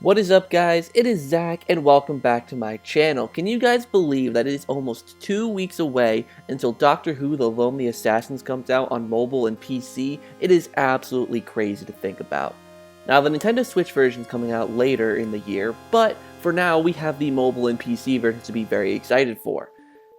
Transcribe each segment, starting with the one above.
What is up, guys? It is Zach and welcome back to my channel. Can you guys believe that it is almost 2 weeks away until Doctor Who The Lonely Assassins comes out on mobile and PC? It is absolutely crazy to think about. Now, the Nintendo Switch version is coming out later in the year, but for now we have the mobile and PC versions to be very excited for.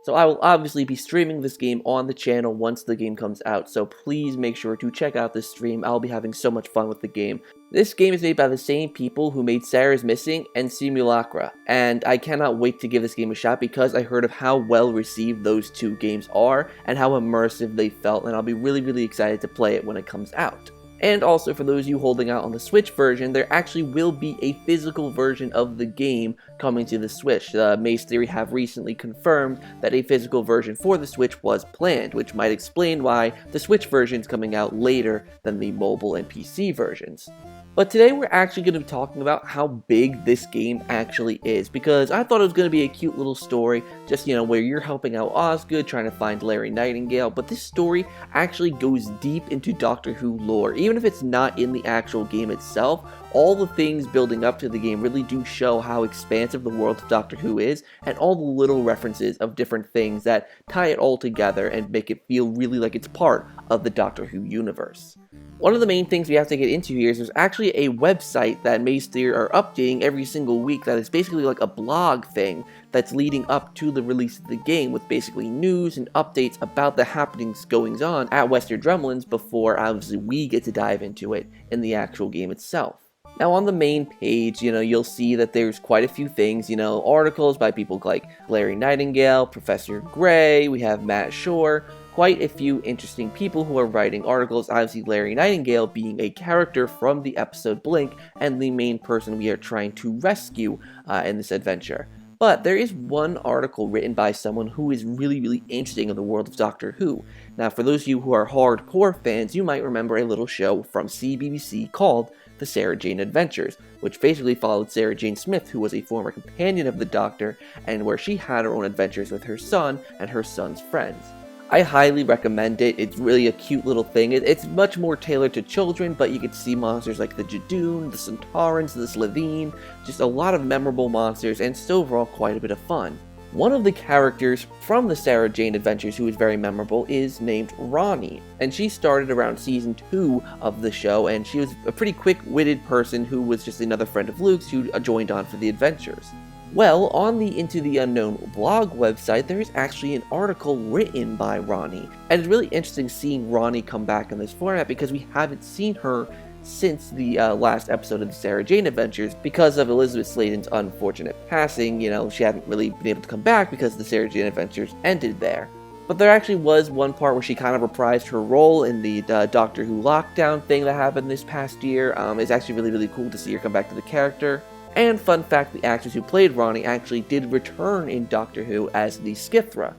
So I will obviously be streaming this game on the channel once the game comes out, so please make sure to check out this stream. I'll be having so much fun with the game. This game is made by the same people who made Sarah's Missing and Simulacra, and I cannot wait to give this game a shot because I heard of how well received those two games are and how immersive they felt, and I'll be really excited to play it when it comes out. And also, for those of you holding out on the Switch version, there actually will be a physical version of the game coming to the Switch. Maze Theory have recently confirmed that a physical version for the Switch was planned, which might explain why the Switch version is coming out later than the mobile and PC versions. But today we're actually going to be talking about how big this game actually is, because I thought it was going to be a cute little story, just, where you're helping out Osgood, trying to find Larry Nightingale, but this story actually goes deep into Doctor Who lore. Even if it's not in the actual game itself, all the things building up to the game really do show how expansive the world of Doctor Who is, and all the little references of different things that tie it all together and make it feel really like it's part of the Doctor Who universe. One of the main things we have to get into here is there's actually a website that Maze Theory are updating every single week that is basically like a blog thing that's leading up to the release of the game, with basically news and updates about the happenings goings on at Western Drumlins before obviously we get to dive into it in the actual game itself. Now, on the main page, you'll see that there's quite a few things, articles by people like Larry Nightingale, Professor Gray, we have Matt Shore, quite a few interesting people who are writing articles, obviously Larry Nightingale being a character from the episode Blink and the main person we are trying to rescue in this adventure. But there is one article written by someone who is really interesting in the world of Doctor Who. Now, for those of you who are hardcore fans, you might remember a little show from CBBC called The Sarah Jane Adventures, which basically followed Sarah Jane Smith, who was a former companion of the Doctor, and where she had her own adventures with her son and her son's friends. I highly recommend it. It's really a cute little thing. It's much more tailored to children, but you get to see monsters like the Jadoon, the Centaurans, the Slitheen, just a lot of memorable monsters, and still overall quite a bit of fun. One of the characters from the Sarah Jane Adventures who is very memorable is named Ronnie, and she started around season 2 of the show, and she was a pretty quick-witted person who was just another friend of Luke's who joined on for the adventures. Well, on the Into the Unknown blog website, there is actually an article written by Ronnie, and it's really interesting seeing Ronnie come back in this format because we haven't seen her since the last episode of the Sarah Jane Adventures. Because of Elizabeth Sladen's unfortunate passing, she hadn't really been able to come back because the Sarah Jane Adventures ended there. But there actually was one part where she kind of reprised her role in the Doctor Who lockdown thing that happened this past year. It's actually really cool to see her come back to the character. And fun fact, the actress who played Ronnie actually did return in Doctor Who as the Skithra,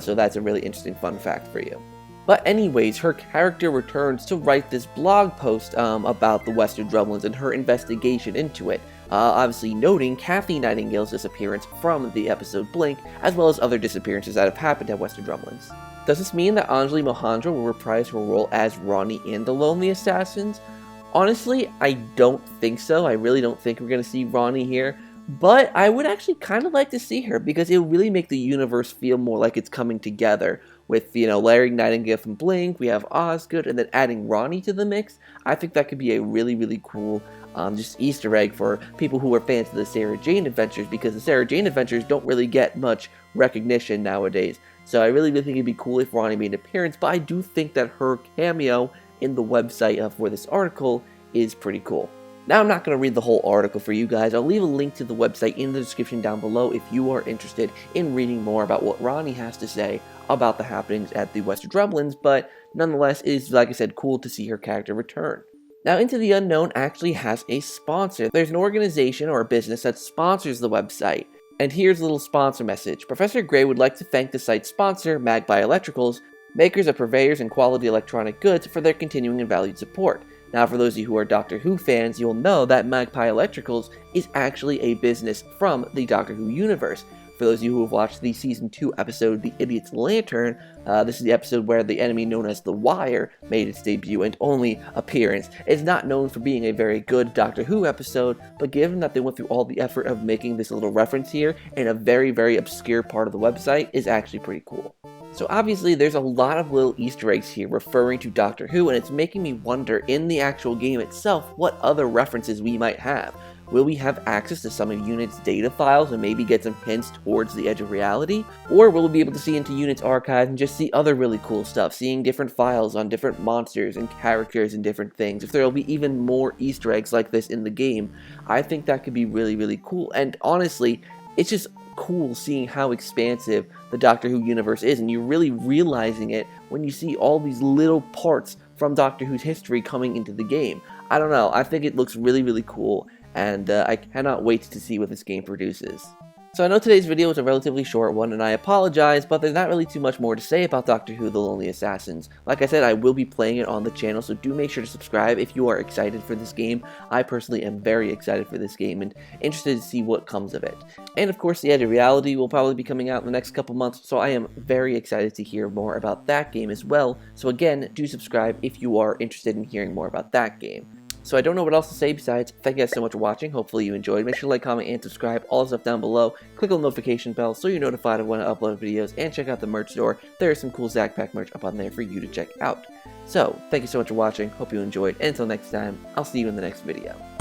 so that's a really interesting fun fact for you. But anyways, her character returns to write this blog post about the Western Drumlins and her investigation into it, obviously noting Kathy Nightingale's disappearance from the episode Blink, as well as other disappearances that have happened at Western Drumlins. Does this mean that Anjali Mohandra will reprise her role as Ronnie in The Lonely Assassins? Honestly, I don't think so. I really don't think we're going to see Ronnie here, but I would actually kind of like to see her because it will really make the universe feel more like it's coming together. With, Larry Nightingale from Blink, we have Osgood, and then adding Ronnie to the mix. I think that could be a really cool just Easter egg for people who are fans of the Sarah Jane Adventures, because the Sarah Jane Adventures don't really get much recognition nowadays. So I really think it'd be cool if Ronnie made an appearance, but I do think that her cameo in the website for this article is pretty cool. Now, I'm not going to read the whole article for you guys. I'll leave a link to the website in the description down below if you are interested in reading more about what Ronnie has to say about the happenings at the Western Drumlins, but nonetheless, it is, like I said, cool to see her character return. Now, Into the Unknown actually has a sponsor. There's an organization or a business that sponsors the website. And here's a little sponsor message. Professor Gray would like to thank the site's sponsor, Magpie Electricals, makers of purveyors and quality electronic goods, for their continuing and valued support. Now, for those of you who are Doctor Who fans, you'll know that Magpie Electricals is actually a business from the Doctor Who universe. For those of you who have watched the Season 2 episode, The Idiot's Lantern, this is the episode where the enemy known as The Wire made its debut and only appearance. It's not known for being a very good Doctor Who episode, but given that they went through all the effort of making this little reference here in a very, very obscure part of the website, is actually pretty cool. So obviously there's a lot of little Easter eggs here referring to Doctor Who, and it's making me wonder in the actual game itself what other references we might have. Will we have access to some of Unit's data files and maybe get some hints towards the edge of reality? Or will we be able to see into Unit's archives and just see other really cool stuff, seeing different files on different monsters and characters and different things? If there will be even more Easter eggs like this in the game, I think that could be really, really cool. And honestly, it's just cool seeing how expansive the Doctor Who universe is, and you're really realizing it when you see all these little parts from Doctor Who's history coming into the game. I don't know, I think it looks really, really cool, and I cannot wait to see what this game produces. So I know today's video is a relatively short one, and I apologize, but there's not really too much more to say about Doctor Who The Lonely Assassins. Like I said, I will be playing it on the channel, so do make sure to subscribe if you are excited for this game. I personally am very excited for this game and interested to see what comes of it. And of course, The Edge of Reality will probably be coming out in the next couple months, so I am very excited to hear more about that game as well. So again, do subscribe if you are interested in hearing more about that game. So I don't know what else to say besides thank you guys so much for watching. Hopefully you enjoyed. Make sure to like, comment, and subscribe. All the stuff down below. Click on the notification bell so you're notified of when I upload videos. And check out the merch store. There is some cool ZakPak merch up on there for you to check out. So, thank you so much for watching. Hope you enjoyed. And until next time, I'll see you in the next video.